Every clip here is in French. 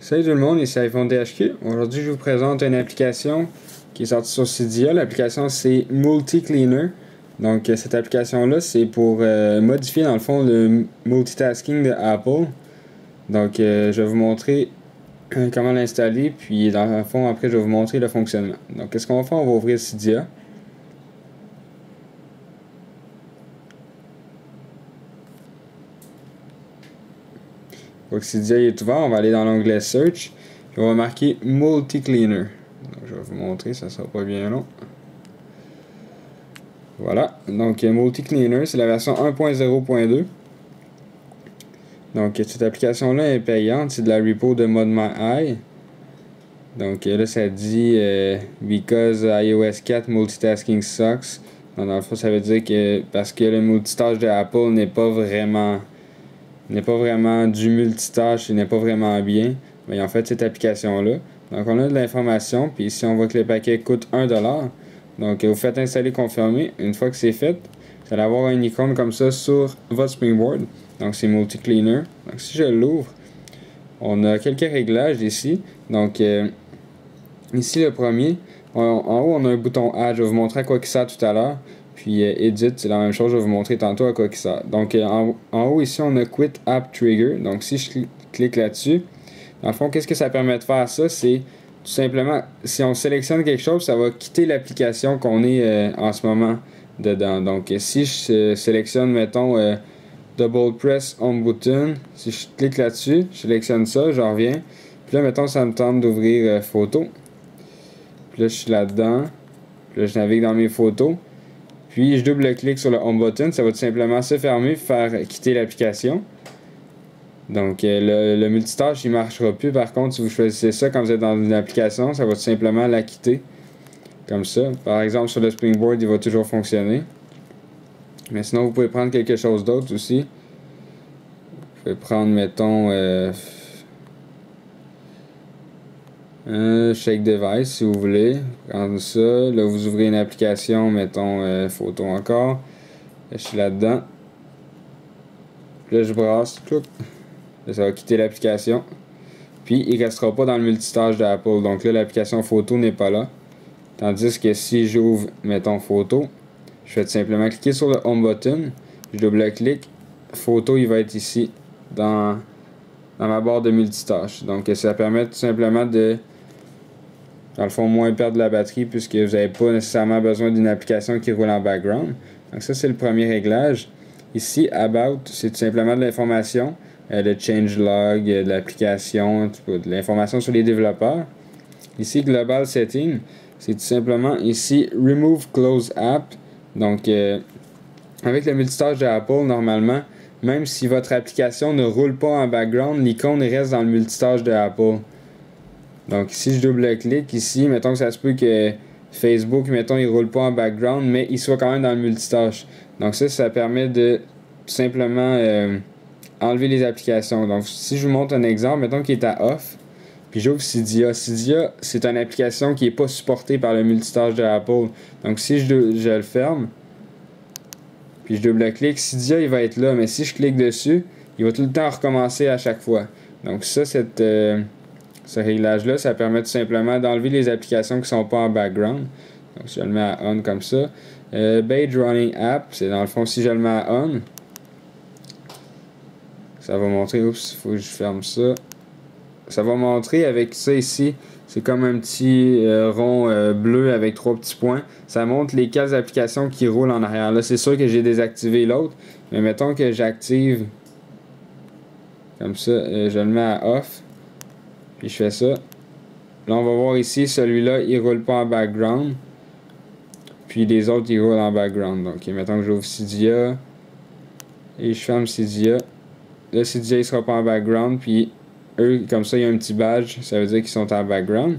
Salut tout le monde, ici iPhone THQ. Aujourd'hui, je vous présente une application qui est sortie sur Cydia. L'application, c'est Multi-Cleaner. Donc, cette application-là, c'est pour modifier, dans le fond, le multitasking de Apple. Donc, je vais vous montrer comment l'installer, puis dans le fond, après, je vais vous montrer le fonctionnement. Donc, qu'est-ce qu'on va faire? On va ouvrir Cydia. Donc, Cydia est ouvert, on va aller dans l'onglet Search. Et on va marquer Multi-Cleaner. Donc, je vais vous montrer, ça sera pas bien long. Voilà, donc Multi-Cleaner, c'est la version 1.0.2. Donc, cette application-là est payante, c'est de la repo de ModMyEye. Donc, là, ça dit Because iOS 4 Multitasking Sucks. Donc, dans le fond, ça veut dire que parce que le multitâche de Apple n'est pas vraiment du multitâche et n'est pas vraiment bien, mais en fait cette application-là. Donc, on a de l'information, puis ici, on voit que le paquet coûte $1. Donc, vous faites installer confirmer. Une fois que c'est fait, vous allez avoir une icône comme ça sur votre Springboard. Donc, c'est Multi-Cleaner. Donc, si je l'ouvre, on a quelques réglages ici. Donc, ici, le premier, en haut, on a un bouton Add. Je vais vous montrer à quoi il sert tout à l'heure. Puis, Edit, c'est la même chose. Je vais vous montrer tantôt à quoi il sert. Donc, en haut, ici, on a Quit App Trigger. Donc, si je clique là-dessus, dans le fond, qu'est-ce que ça permet de faire ça? C'est tout simplement, si on sélectionne quelque chose, ça va quitter l'application qu'on est en ce moment dedans. Donc, si je sélectionne, mettons, Double Press Home Button, si je clique là-dessus, je sélectionne ça, je reviens. Puis là, mettons, ça me tente d'ouvrir Photos. Puis là, je suis là-dedans. Puis là, je navigue dans mes photos. Puis, je double-clique sur le Home Button. Ça va tout simplement se fermer, faire quitter l'application. Donc, le multitâche, il ne marchera plus. Par contre, si vous choisissez ça quand vous êtes dans une application, ça va tout simplement la quitter. Comme ça. Par exemple, sur le Springboard, il va toujours fonctionner. Mais sinon, vous pouvez prendre quelque chose d'autre aussi. Vous pouvez prendre, mettons, un Shake Device, si vous voulez. Prendre ça. Là, vous ouvrez une application, mettons, photo encore. Là, je suis là-dedans. Là, je brasse. Là, ça va quitter l'application. Puis, il ne restera pas dans le multitâche d'Apple. Donc là, l'application photo n'est pas là. Tandis que si j'ouvre, mettons, photo, je vais tout simplement cliquer sur le Home Button. Je double-clique. Photo, il va être ici, dans ma barre de multitâche. Donc, ça permet tout simplement de, dans le fond, moins perdre la batterie puisque vous n'avez pas nécessairement besoin d'une application qui roule en background. Donc, ça, c'est le premier réglage. Ici, About, c'est tout simplement de l'information. Le changelog, de l'application, de l'information sur les développeurs. Ici, Global Setting, c'est tout simplement ici Remove Close App. Donc, avec le multitâche de Apple, normalement, même si votre application ne roule pas en background, l'icône reste dans le multitâche de Apple. Donc, si je double-clique ici, mettons que ça se peut que Facebook, mettons, il ne roule pas en background, mais il soit quand même dans le multitâche. Donc, ça permet de tout simplement enlever les applications. Donc, si je vous montre un exemple, mettons qu'il est à off, puis j'ouvre Cydia. Cydia, c'est une application qui n'est pas supportée par le multitâche de Apple. Donc, si je le ferme, puis je double-clique, Cydia, il va être là. Mais si je clique dessus, il va tout le temps recommencer à chaque fois. Donc, ça, ce réglage-là, ça permet tout simplement d'enlever les applications qui ne sont pas en background. Donc, si je le mets à on comme ça. Page Running App, c'est dans le fond, si je le mets à on, ça va montrer, oups, il faut que je ferme ça. Ça va montrer avec ça ici, c'est comme un petit rond bleu avec 3 petits points. Ça montre les 4 applications qui roulent en arrière. Là, c'est sûr que j'ai désactivé l'autre, mais mettons que j'active comme ça, je le mets à off, puis je fais ça. Là, on va voir ici, celui-là, il roule pas en background, puis les autres, ils roulent en background. Donc, mettons que j'ouvre Cydia, et je ferme Cydia. Là, Cydia, il sera pas en background, puis eux, comme ça, il y a un petit badge, ça veut dire qu'ils sont en background.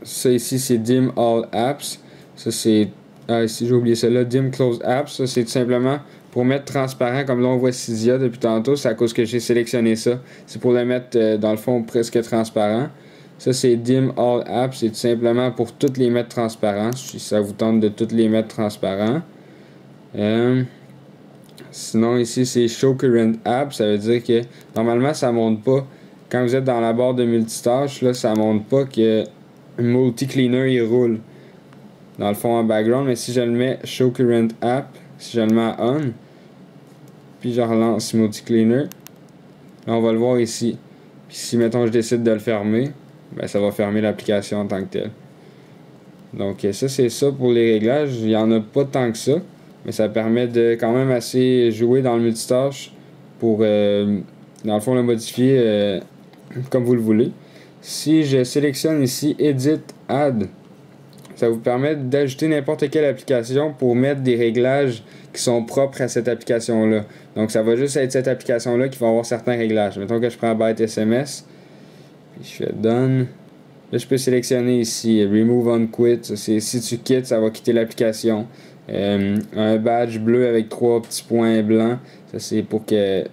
Ça ici, c'est Dim All Apps. Ça, c'est... Ah, ici, j'ai oublié celle-là. Dim Close Apps. Ça, c'est tout simplement pour mettre transparent, comme là, on voit Cydia depuis tantôt. C'est à cause que j'ai sélectionné ça. C'est pour le mettre, dans le fond, presque transparent. Ça, c'est Dim All Apps. C'est tout simplement pour toutes les mettre transparents. Si ça vous tente de toutes les mettre transparents. Sinon ici c'est Show Current App, ça veut dire que normalement ça montre pas. Quand vous êtes dans la barre de multitâche, là ça montre pas que Multi-Cleaner il roule dans le fond en background, mais si je le mets Show Current App, si je le mets à On, puis je relance Multi-Cleaner, là on va le voir ici. Puis si mettons je décide de le fermer, ben ça va fermer l'application en tant que telle. Donc ça c'est ça pour les réglages, il n'y en a pas tant que ça, mais ça permet de quand même assez jouer dans le multitâche pour dans le fond le modifier comme vous le voulez. Si je sélectionne ici Edit Add, ça vous permet d'ajouter n'importe quelle application pour mettre des réglages qui sont propres à cette application-là. Donc ça va juste être cette application-là qui va avoir certains réglages. Mettons que je prends Byte SMS, puis je fais Done. Là, je peux sélectionner ici Remove on Quit. Ça, c'est si tu quittes, ça va quitter l'application. Un badge bleu avec 3 petits points blancs. Ça, c'est pour que.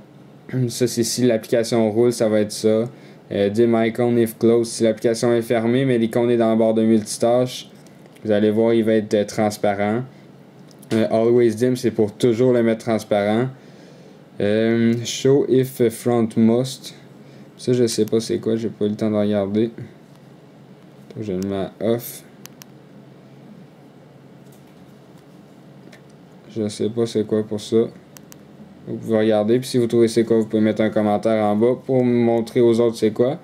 Ça, c'est si l'application roule, ça va être ça. Dim icon if closed. Si l'application est fermée, mais l'icône est dans la barre de multitâche, vous allez voir, il va être transparent. Always dim, c'est pour toujours le mettre transparent. Show if front must. Ça, je sais pas c'est quoi, j'ai pas eu le temps de regarder. Je le mets à off. Je sais pas c'est quoi pour ça. Vous pouvez regarder, puis si vous trouvez c'est quoi, vous pouvez mettre un commentaire en bas pour me montrer aux autres c'est quoi.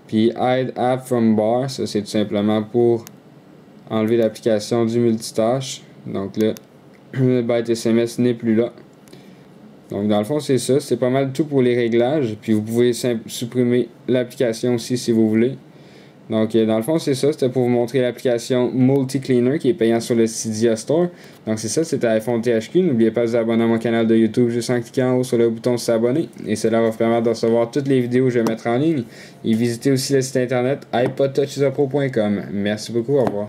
Puis hide app from bar, ça c'est tout simplement pour enlever l'application du multitâche. Donc là, le byte SMS n'est plus là. Donc dans le fond c'est ça, c'est pas mal tout pour les réglages. Puis vous pouvez supprimer l'application aussi si vous voulez. Donc dans le fond c'est ça, c'était pour vous montrer l'application Multi-Cleaner qui est payante sur le Cydia Store. Donc c'est ça, c'était iPhone THQ. N'oubliez pas de vous abonner à mon canal de YouTube juste en cliquant en haut sur le bouton s'abonner. Et cela va vous permettre de recevoir toutes les vidéos que je vais mettre en ligne. Et visitez aussi le site internet iPodTouchIsapro.com. Merci beaucoup, au revoir.